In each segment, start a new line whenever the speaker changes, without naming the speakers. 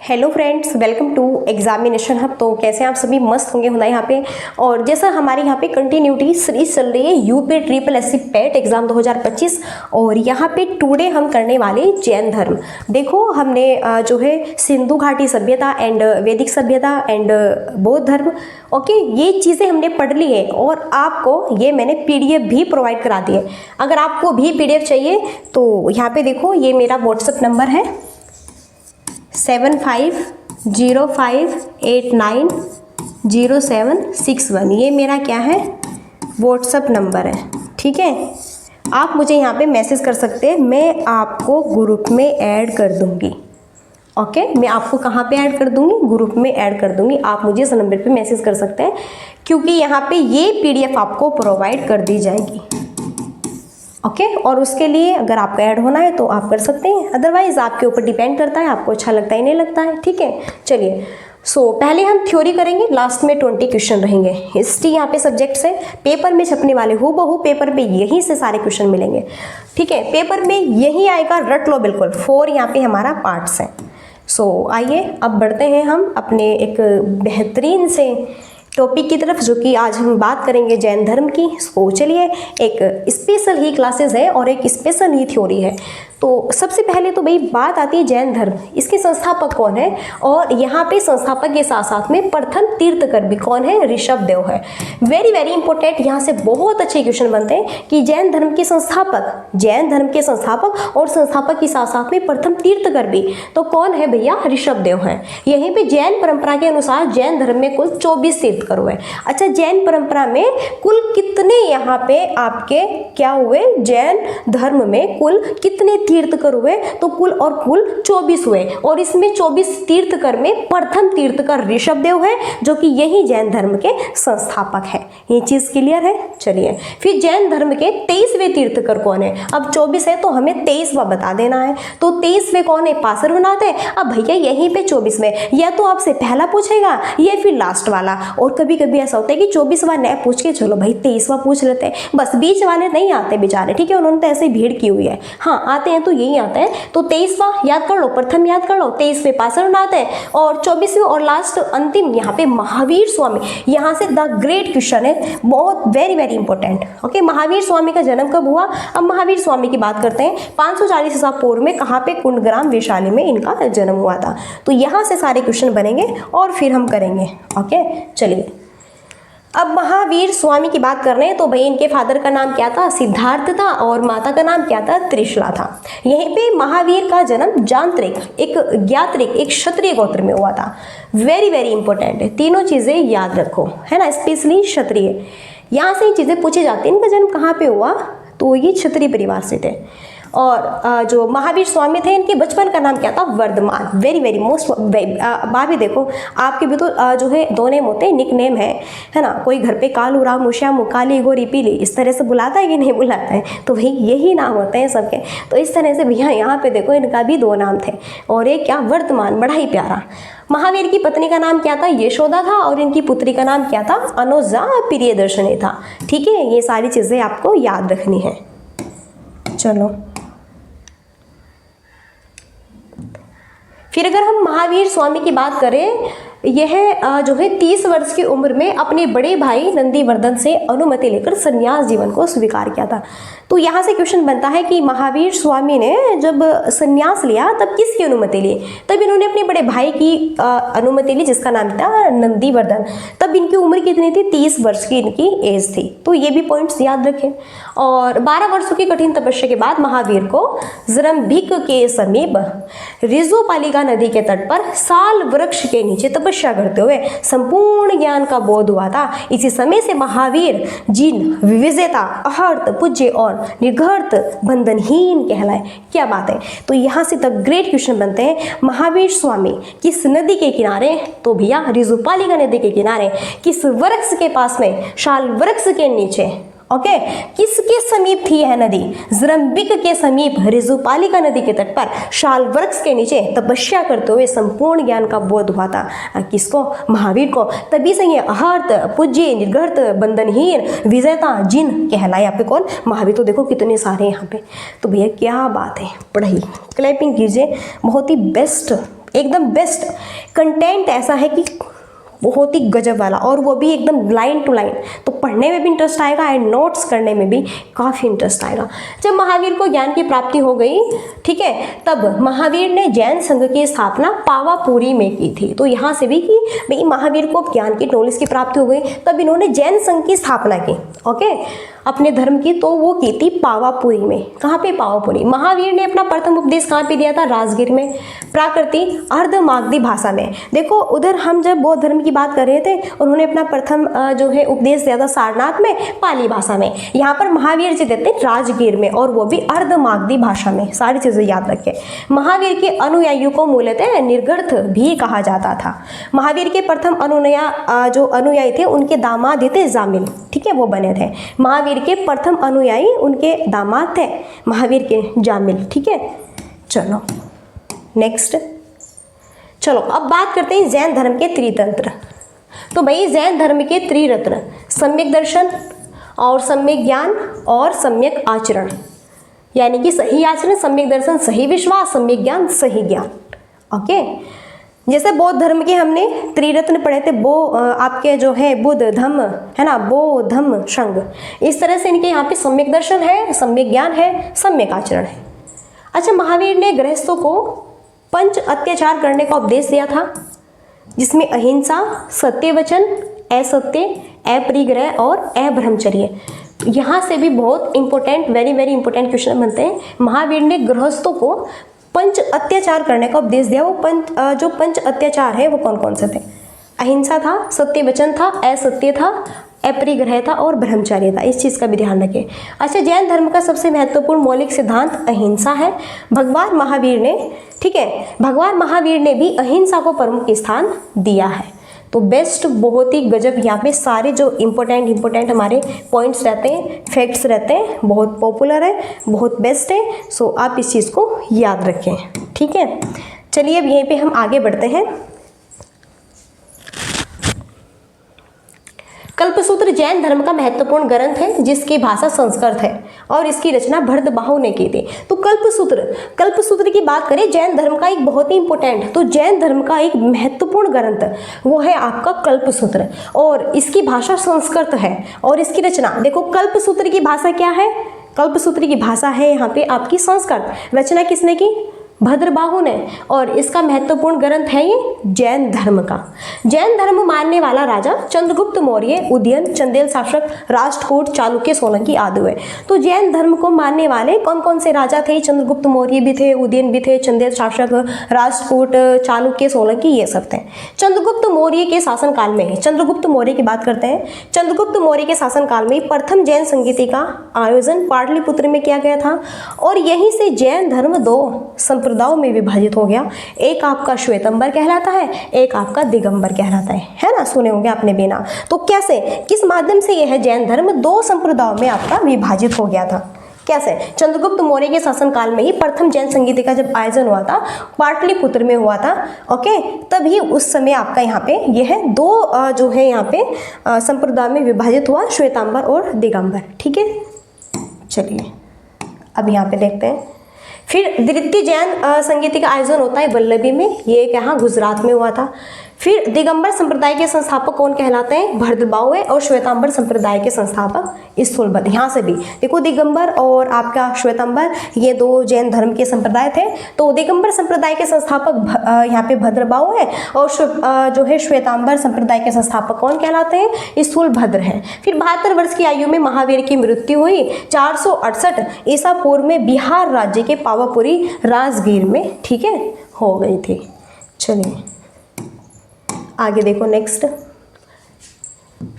Hello friends, welcome to examination hub. तो कैसे आप सभी मस्त होंगे होना यहाँ पे। और जैसा हमारे यहाँ पे कंटिन्यूटी सीरीज चल रही है यूपी ट्रिपल एससी पेट एग्जाम 2025 और यहाँ पे टुडे हम करने वाले जैन धर्म। देखो हमने जो है सिंधु घाटी सभ्यता एंड वैदिक सभ्यता एंड बौद्ध धर्म, ओके, ये चीज़ें हमने पढ़ ली है और आपको ये मैंने पीडीएफ भी प्रोवाइड करा दी है। अगर आपको भी पीडीएफ चाहिए तो यहाँ पे देखो, ये मेरा व्हाट्सएप नंबर है 7505890761। ये मेरा क्या है, व्हाट्सएप नंबर है। ठीक है, आप मुझे यहाँ पे मैसेज कर सकते हैं, मैं आपको ग्रुप में ऐड कर दूँगी। ओके, मैं आपको कहाँ पे ऐड कर दूँगी, ग्रुप में ऐड कर दूँगी। आप मुझे इस नंबर पे मैसेज कर सकते हैं क्योंकि यहाँ पे ये पीडीएफ आपको प्रोवाइड कर दी जाएगी। ओके, और उसके लिए अगर आपको ऐड होना है तो आप कर सकते हैं, अदरवाइज आपके ऊपर डिपेंड करता है, आपको अच्छा लगता है नहीं लगता है। ठीक है, चलिए। पहले हम थ्योरी करेंगे, लास्ट में 20 क्वेश्चन रहेंगे। हिस्ट्री यहाँ पे सब्जेक्ट से पेपर में छपने वाले हूबहू पेपर में यहीं से सारे क्वेश्चन मिलेंगे। ठीक है, पेपर में यही आएगा, रट लो बिल्कुल। 4 यहाँ पे हमारा पार्ट्स हैं। आइए अब बढ़ते हैं हम अपने एक बेहतरीन से टॉपिक की तरफ, जो कि आज हम बात करेंगे जैन धर्म की। चलिए, एक स्पेशल ही क्लासेस है और एक स्पेशल ही थ्योरी है। तो सबसे पहले तो भाई बात आती है जैन धर्म, इसके संस्थापक कौन है। और यहाँ पे संस्थापक के साथ साथ में प्रथम तीर्थकर भी कौन है, ऋषभ देव है। वेरी वेरी इंपॉर्टेंट, यहाँ से बहुत अच्छे क्वेश्चन बनते हैं कि जैन धर्म के संस्थापक, जैन धर्म के संस्थापक और संस्थापक के साथ साथ में प्रथम तीर्थकर भी तो कौन है भैया, ऋषभ देव है। यहीं पे जैन परंपरा के अनुसार जैन धर्म में कुल 24 तीर्थकर हुए। अच्छा, जैन परंपरा में कुल कितने यहाँ पे आपके क्या हुए, जैन धर्म में कुल कितने तीर्थकर हुए, तो कुल 24 हुए। और इसमें 24 तीर्थकर में प्रथम तीर्थकर ऋषभ देव है, जो कि यही जैन धर्म के संस्थापक है। ये चीज क्लियर है। चलिए, फिर जैन धर्म के 23वें तीर्थकर कौन है। अब 24 है तो हमें 23वां बता देना है। तो 23वें कौन है, पार्श्वनाथ है। अब भैया यहीं पे 24 में या तो आपसे पहला पूछेगा या फिर लास्ट वाला, और कभी कभी ऐसा होता है कि 24वां न पूछ के चलो भाई 23वां पूछ लेते हैं, बस बीच वाले नहीं आते बेचारे। ठीक है, उन्होंने तो ऐसे भीड़ की हुई है। हाँ, आते हैं तो यही आता है। तो 23वां याद कर लो, प्रथम याद कर लो, 23वें पार्श्वनाथ है और 24वें और लास्ट अंतिम यहाँ पे महावीर स्वामी। यहाँ से द ग्रेट क्वेश्चन है, बहुत very very important. Okay, Mahavir Swami का जन्म कब हुआ। अब महावीर स्वामी की बात करते हैं। 540 ईसा पूर्व में कहाँ पे, कुंडग्राम वैशाली में इनका जन्म हुआ था। तो यहाँ से सारे क्वेश्चन बनेंगे और फिर हम करेंगे। ओके, चलिए। अब महावीर स्वामी की बात कर रहे हैं तो भाई इनके फादर का नाम क्या था, सिद्धार्थ था, और माता का नाम क्या था, त्रिशला था। यहीं पे महावीर का जन्म जांत्रिक, एक ज्ञात्रिक, एक क्षत्रिय गोत्र में हुआ था। वेरी वेरी इंपॉर्टेंट है, तीनों चीजें याद रखो, है ना, स्पेशली क्षत्रिय। यहाँ से ये चीजें पूछी जाती हैं, इनका जन्म कहाँ पे हुआ, तो ये क्षत्रिय परिवार से थे। और जो महावीर स्वामी थे, इनके बचपन का नाम क्या था, वर्धमान। वेरी वेरी मोस्ट बात भी देखो, आपके भी तो जो है 2 नेम होते हैं, निक नेम है ना। कोई घर पे कालू, रामू, श्यामू, काली, गोरी, पीली, इस तरह से बुलाता है कि नहीं बुलाता है, तो भाई यही नाम होते हैं सबके। तो इस तरह से भैया यहाँ पे देखो, इनका भी 2 नाम थे और एक क्या, वर्धमान, बड़ा ही प्यारा। महावीर की पत्नी का नाम क्या था, यशोदा था, और इनकी पुत्री का नाम क्या था, अनुजा प्रियदर्शनी था। ठीक है, ये सारी चीजें आपको याद रखनी है। चलो, फिर अगर हम महावीर स्वामी की बात करें, यह जो है 30 वर्ष की उम्र में अपने बड़े भाई नंदीवर्धन से अनुमति लेकर संन्यास जीवन को स्वीकार किया था। तो यहाँ से क्वेश्चन बनता है कि महावीर स्वामी ने जब संन्यास लिया तब किसकी अनुमति ली, तब इन्होंने अपने बड़े भाई की अनुमति ली, जिसका नाम था नंदीवर्धन। तब इनकी उम्र कितनी थी, 30 वर्ष की इनकी एज थी। तो ये भी पॉइंट्स याद रखें। और 12 वर्षों की कठिन तपस्या के बाद महावीर को जरंभिक के समीप रिजोपालिका नदी के तट पर साल वृक्ष के नीचे तपस्या करते हुए संपूर्ण ज्ञान का बोध हुआ था। इसी समय से महावीर जिन विविधता, अहर्त, पूज्य और निर्घर्त, बंधनहीन कहलाए। क्या बात है। तो यहाँ से द ग्रेट क्वेश्चन बनते हैं, महावीर स्वामी किस नदी के किनारे, तो भैया रिजुपालिका नदी के किनारे, किस वृक्ष के पास में, शाल वृक्ष के नीचे। ओके, किसके समीप थी यह नदी, जरंबिक के समीप रिजुपालिका नदी के तट पर शाल वृक्ष के नीचे तपस्या करते हुए संपूर्ण ज्ञान का बोध हुआ था। किसको, महावीर को। तभी से ये अहर्त, पूज्य, निर्घर्त, बंधनहीन, विजेता, जिन कहलाए। यहाँ पे कौन, महावीर। तो देखो कितने सारे यहाँ पे। तो भैया क्या बात है, पढ़ाई, क्लैपिंग कीजिए, बहुत ही बेस्ट एकदम बेस्ट कंटेंट ऐसा है कि बहुत ही गजब वाला, और वो भी एकदम लाइन टू लाइन। तो पढ़ने में भी इंटरेस्ट आएगा एंड नोट्स करने में भी काफ़ी इंटरेस्ट आएगा। जब महावीर को ज्ञान की प्राप्ति हो गई, ठीक है, तब महावीर ने जैन संघ की स्थापना पावापुरी में की थी। तो यहाँ से भी कि भाई महावीर को ज्ञान की नॉलेज की प्राप्ति हो गई, तब इन्होंने जैन संघ की स्थापना की, ओके, अपने धर्म की। तो वो की थी पावापुरी में। कहाँ पे? पावापुरी। महावीर ने अपना प्रथम उपदेश कहाँ पे दिया था? राजगीर में, प्राकृति अर्धमागधी भाषा में। देखो उधर हम जब बौद्ध धर्म की बात कर रहे थे, उन्होंने अपना प्रथम जो है उपदेश दिया था सारनाथ में, पाली भाषा में। यहाँ पर महावीर जी देते राजगीर में, और वो भी अर्धमागधी भाषा में। सारी चीज़ें याद रखें। महावीर के अनुयायियों को मूलतः निर्गर्थ भी कहा जाता था। महावीर के प्रथम जो अनुयायी थे उनके दामाद थे जामिल, ठीक है, वो बने थे। महावीर के प्रथम अनुयायी उनके दामाद थे महावीर के जामिल, ठीक है। चलो नेक्स्ट, चलो अब बात करते हैं जैन धर्म के त्रितंत्र। तो भाई जैन धर्म के त्रिरत्न सम्यक दर्शन और सम्यक ज्ञान और सम्यक आचरण, यानी कि सही आचरण, सम्यक दर्शन, सही विश्वास, सम्यक ज्ञान, सही ज्ञान, ओके। जैसे बौद्ध धर्म के हमने त्रिरत्न पढ़े थे, वो आपके जो है बुद्ध धम्म है ना, बौद्ध धम्म संघ, इस तरह से इनके यहाँ पे सम्यक दर्शन है, सम्यक ज्ञान है, सम्यक आचरण है। अच्छा, महावीर ने गृहस्थों को 5 अत्याचार करने का उपदेश दिया था, जिसमें अहिंसा, सत्य वचन, असत्य, अपरिग्रह और अब्रह्मचर्य। यहाँ से भी बहुत important, very very important question बनते हैं। महावीर ने गृहस्थों को 5 अत्याचार करने का उपदेश दिया। वो जो 5 अत्याचार है वो कौन कौन से थे? अहिंसा था, सत्य वचन था, असत्य था, अपरिग्रह था और ब्रह्मचर्य था। इस चीज़ का भी ध्यान रखें। अच्छा, जैन धर्म का सबसे महत्वपूर्ण मौलिक सिद्धांत अहिंसा है। भगवान महावीर ने, ठीक है, भगवान महावीर ने भी अहिंसा को प्रमुख स्थान दिया है। तो बेस्ट, बहुत ही गजब। यहाँ पे सारे जो इम्पोर्टेंट हमारे पॉइंट्स रहते हैं, फैक्ट्स रहते हैं, बहुत पॉपुलर है, बहुत बेस्ट है। सो आप इस चीज़ को याद रखें, ठीक है। चलिए अब यहीं पे हम आगे बढ़ते हैं। कल्पसूत्र जैन धर्म का महत्वपूर्ण ग्रंथ है, जिसकी भाषा संस्कृत है और इसकी रचना भरतबाहु ने की थी। तो कल्पसूत्र की बात करें, जैन धर्म का एक बहुत ही इंपॉर्टेंट, तो जैन धर्म का एक महत्वपूर्ण ग्रंथ वो है आपका कल्पसूत्र, और इसकी भाषा संस्कृत है और इसकी रचना, देखो कल्पसूत्र की भाषा क्या है? कल्पसूत्र की भाषा है यहाँ पे आपकी संस्कृत। रचना किसने की? भद्रबाहु ने। और इसका महत्वपूर्ण ग्रंथ है ये जैन धर्म का। जैन धर्म मानने वाला राजा चंद्रगुप्त मौर्य, उदयन, चंदेल शासक, राष्ट्रकूट, चालुक्य, सोलंकी आदि हुए। तो जैन धर्म को मानने वाले कौन कौन से राजा थे? चंद्रगुप्त मौर्य भी थे, उदयन भी थे, चंदेल शासक, राष्ट्रकूट, चालुक्य, सोलंकी, ये सब थे। चंद्रगुप्त मौर्य के शासनकाल में, चंद्रगुप्त मौर्य की बात करते हैं, चंद्रगुप्त मौर्य के शासनकाल में प्रथम जैन संगीति का आयोजन पाटलिपुत्र में किया गया था, और यहीं से जैन धर्म 2 संप्रदायों में विभाजित हो गया। एक आपका श्वेतंबर कहलाता है, एक आपका दिगंबर कहलाता है ना, सुने होंगे आपने भी ना। तो कैसे, किस माध्यम से यह जैन धर्म 2 संप्रदायों में आपका विभाजित हो गया था? कैसे? चंद्रगुप्त मौर्य के शासनकाल में ही प्रथम जैन संगीति का जब आयोजन हुआ था, पाटलिपुत्र में हुआ था, ओके, तभी उस समय आपका यहाँ पे यह 2 जो है यहाँ पे संप्रदाय में विभाजित हुआ, श्वेतांबर और दिगंबर, ठीक है। चलिए अब यहाँ पे देखते हैं। फिर द्वितीय जैन संगीति का आयोजन होता है वल्लभी में, ये यहाँ गुजरात में हुआ था। फिर दिगंबर संप्रदाय के संस्थापक कौन कहलाते हैं? भरतबाहु है, और श्वेतांबर संप्रदाय के संस्थापक स्थूलभद्र। यहाँ से भी देखो दिगंबर और आपका श्वेतांबर, ये 2 जैन धर्म के संप्रदाय थे। तो दिगंबर संप्रदाय के संस्थापक यहाँ पे भद्रबाहु है, और जो है श्वेतांबर संप्रदाय के संस्थापक कौन कहलाते हैं? स्थूलभद्र हैं। फिर 72 वर्ष की आयु में महावीर की मृत्यु हुई 468 ईसा पूर्व में बिहार राज्य के पावापुरी राजगीर में, ठीक है, हो गई थी। चलिए आगे देखो नेक्स्ट।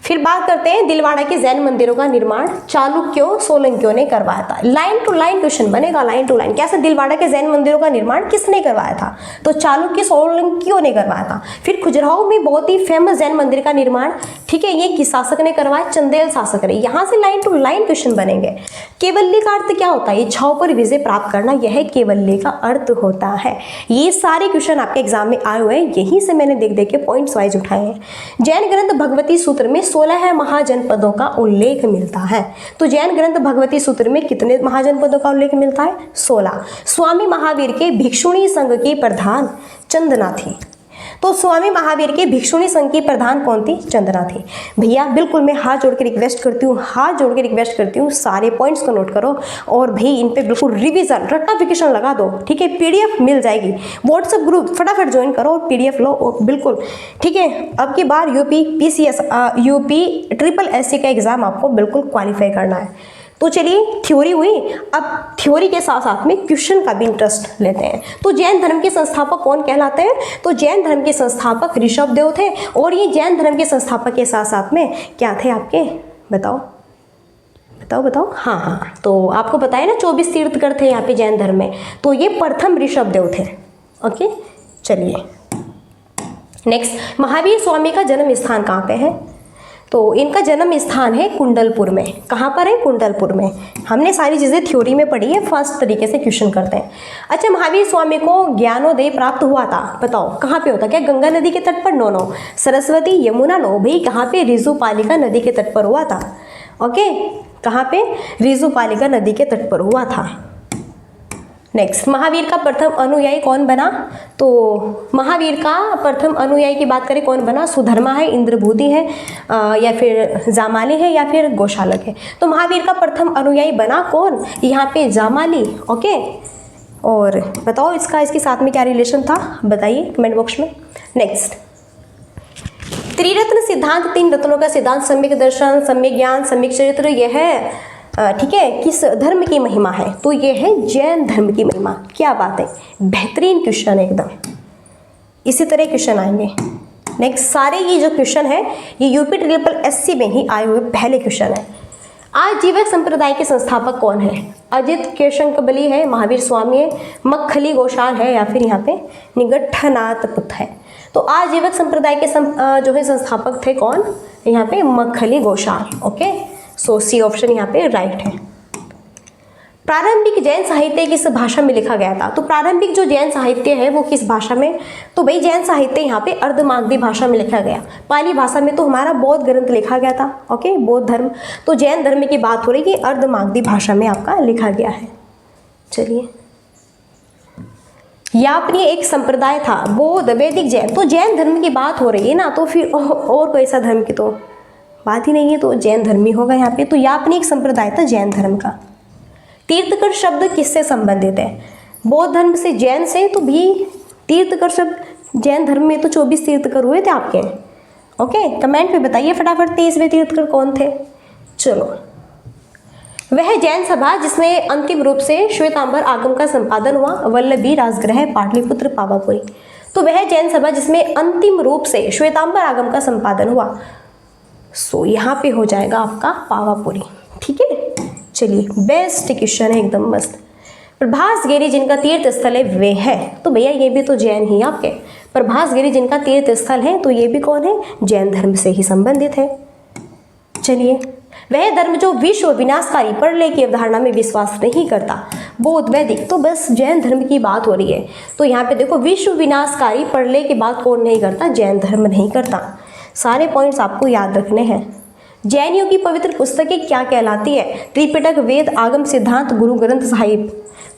फिर बात करते हैं दिलवाड़ा के जैन मंदिरों का निर्माण चालुक्यों, सोलंकियों ने करवाया था। लाइन टू लाइन क्वेश्चन बनेगा, लाइन टू लाइन। कैसे? दिलवाड़ा के जैन मंदिरों का निर्माण किसने करवाया था? तो चालुक्य, सोलंकियों ने करवाया था। फिर खजुराहो में बहुत ही फेमस जैन मंदिर का निर्माण, ठीक है, ये किस शासक ने करवाया? चंदेल शासक ने। यहाँ से लाइन टू लाइन क्वेश्चन बनेंगे। केवल्य का अर्थ क्या होता है? इच्छाओं पर विजय प्राप्त करना, यह केवल्य का अर्थ होता है। ये सारे क्वेश्चन आपके एग्जाम में आए हुए हैं, यहीं से मैंने देख देख के पॉइंट्स वाइज उठाए हैं। जैन ग्रंथ भगवती सूत्र में 16 महाजनपदों का उल्लेख मिलता है। तो जैन ग्रंथ भगवती सूत्र में कितने महाजनपदों का उल्लेख मिलता है? 16। स्वामी महावीर के भिक्षुणी संघ की प्रधान चंदना थी। तो स्वामी महावीर के भिक्षुणी संघ की प्रधान कौन थी? चंदना थी। भैया बिल्कुल मैं हाथ जोड़ के रिक्वेस्ट करती हूँ सारे पॉइंट्स को नोट करो और भाई इन पे बिल्कुल रिवीजन रट्टाफिकेशन लगा दो, ठीक है। पीडीएफ मिल जाएगी, व्हाट्सएप ग्रुप फटाफट ज्वाइन करो और पीडीएफ लो और बिल्कुल, ठीक है। अब की बार यूपी पीसीएस यूपी SSC का एग्जाम आपको बिल्कुल क्वालिफाई करना है। तो चलिए थ्योरी हुई, अब थ्योरी के साथ साथ में क्वेश्चन का भी इंटरेस्ट लेते हैं। तो जैन धर्म के संस्थापक कौन कहलाते हैं? तो जैन धर्म के संस्थापक ऋषभ देव थे। और ये जैन धर्म के संस्थापक के साथ साथ में क्या थे आपके? बताओ। हाँ, तो आपको बताया ना 24 तीर्थकर थे यहाँ पे जैन धर्म में, तो ये प्रथम ऋषभ देव थे। ओके, चलिए नेक्स्ट, महावीर स्वामी का जन्म स्थान कहाँ पे है? तो इनका जन्म स्थान है कुंडलपुर में। कहाँ पर है? कुंडलपुर में। हमने सारी चीज़ें थ्योरी में पढ़ी है, फर्स्ट तरीके से क्वेश्चन करते हैं। अच्छा, महावीर स्वामी को ज्ञानोदय प्राप्त हुआ था, बताओ कहाँ पे होता? क्या गंगा नदी के तट पर? नो। सरस्वती यमुना? नो भाई, कहाँ पे? ऋजुपालिका नदी के तट पर हुआ था। ओके, कहाँ पे? ऋजुपालिका नदी के तट पर हुआ था। नेक्स्ट, महावीर का प्रथम अनुयायी कौन बना? तो महावीर का प्रथम अनुयायी की बात करें कौन बना? सुधर्मा है, इंद्रभूति है, या फिर जामाली है, या फिर गोशालक है। तो महावीर का प्रथम अनुयायी बना कौन? यहाँ पे जामाली। ओके, और बताओ इसके साथ में क्या रिलेशन था, बताइए कमेंट बॉक्स में। नेक्स्ट, त्रिरत्न सिद्धांत, 3 रत्नों का सिद्धांत, सम्यक दर्शन, सम्यक ज्ञान, सम्यक चरित्र, यह है ठीक है किस धर्म की महिमा है? तो ये है जैन धर्म की महिमा। क्या बात है, बेहतरीन क्वेश्चन है एकदम। इसी तरह क्वेश्चन आएंगे। नेक्स्ट, सारे ये जो क्वेश्चन है ये यूपी SSC में ही आए हुए पहले क्वेश्चन है। आजीवक संप्रदाय के संस्थापक कौन है? अजित केशंकबली है, महावीर स्वामी है, मक्खली गोशाल है, या फिर यहाँ पे निगट्ठनाथ पुथ है। तो आजीवक संप्रदाय के जो है संस्थापक थे कौन? यहाँ पे मक्खली गोशाल। ओके, सो सी ऑप्शन यहाँ पे राइट है। प्रारंभिक जैन साहित्य किस भाषा में लिखा गया था? तो प्रारंभिक जो जैन साहित्य है वो किस भाषा में? तो भाई जैन साहित्य यहाँ पे अर्धमागधी भाषा में लिखा गया। पाली भाषा में तो हमारा बौद्ध ग्रंथ लिखा गया था। ओके, बौद्ध धर्म। तो जैन धर्म की बात हो रही है, अर्धमागधी भाषा में आपका लिखा गया है। चलिए, यापनीय एक संप्रदाय था, बौद्ध, वैदिक, जैन। तो जैन धर्म की बात हो रही है ना, तो फिर और कोई सा धर्म की तो बात ही नहीं है, तो जैन धर्म ही होगा यहाँ पे। तो यापनीय एक संप्रदाय था जैन धर्म का। तीर्थकर शब्द किससे संबंधित है? बौद्ध धर्म से, जैन से। तो भी तीर्थकर शब्द जैन धर्म में तो 24 तीर्थकर हुए थे आपके। ओके, कमेंट पे बताइए फटाफट 23वें तीर्थकर कौन थे। चलो, वह जैन सभा जिसमें अंतिम रूप से श्वेतांबर आगम का संपादन हुआ, वल्लभी, राजगृह, पाटलिपुत्र, पावापुरी। तो वह जैन सभा जिसमें अंतिम रूप से श्वेतांबर आगम का संपादन हुआ, सो यहाँ पे हो जाएगा आपका पावापुरी। ठीक है, चलिए बेस्ट क्वेश्चन है एकदम मस्त। प्रभासगिरी जिनका तीर्थ स्थल है वे है, तो भैया ये भी तो जैन ही आपके। प्रभासगिरी जिनका तीर्थ स्थल है तो ये भी कौन है? जैन धर्म से ही संबंधित है। चलिए, वह धर्म जो विश्व विनाशकारी प्रलय की अवधारणा में विश्वास नहीं करता, बौद्ध, वैदिक। तो बस जैन धर्म की बात हो रही है। तो यहाँ पे देखो, विश्व विनाशकारी प्रलय की बात कौन नहीं करता? जैन धर्म नहीं करता। सारे पॉइंट्स आपको याद रखने हैं। जैनियों की पवित्र पुस्तकें क्या कहलाती है? त्रिपिटक, वेद, आगम सिद्धांत, गुरु ग्रंथ साहिब।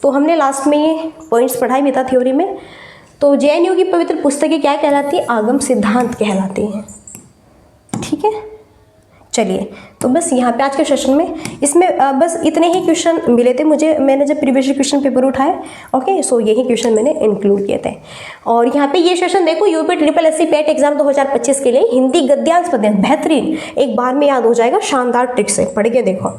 तो हमने लास्ट में ये पॉइंट्स पढ़ाई भी था थ्योरी में। तो जैनियों की पवित्र पुस्तकें क्या कहलाती है? आगम सिद्धांत कहलाती हैं। ठीक है, चलिए, तो बस यहाँ पे आज के सेशन में इसमें बस इतने ही क्वेश्चन मिले थे मुझे। मैंने जब प्रीवियस क्वेश्चन पेपर उठाए, ओके, सो यही क्वेश्चन मैंने इंक्लूड किए थे। और यहाँ पे ये सेशन देखो, यूपी SSC पेट एग्जाम 2025 के लिए हिंदी गद्यांश पद्यांश बेहतरीन, एक बार में याद हो जाएगा, शानदार ट्रिक से पढ़ के देखो।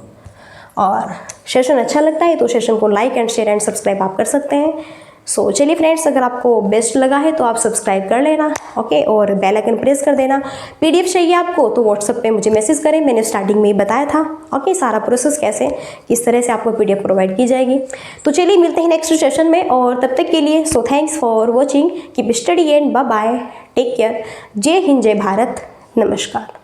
और सेशन अच्छा लगता है तो सेशन को like and share and subscribe आप कर सकते हैं। सो चलिए फ्रेंड्स, अगर आपको बेस्ट लगा है तो आप सब्सक्राइब कर लेना, ओके, और बेल आइकन प्रेस कर देना। पीडीएफ चाहिए आपको तो व्हाट्सएप पे मुझे मैसेज करें, मैंने स्टार्टिंग में ही बताया था, ओके, सारा प्रोसेस कैसे किस तरह से आपको पीडीएफ प्रोवाइड की जाएगी। तो चलिए मिलते हैं नेक्स्ट सेशन में, और तब तक के लिए so thanks for watching, keep study and bye bye, take care. जय हिंद, जय भारत, नमस्कार।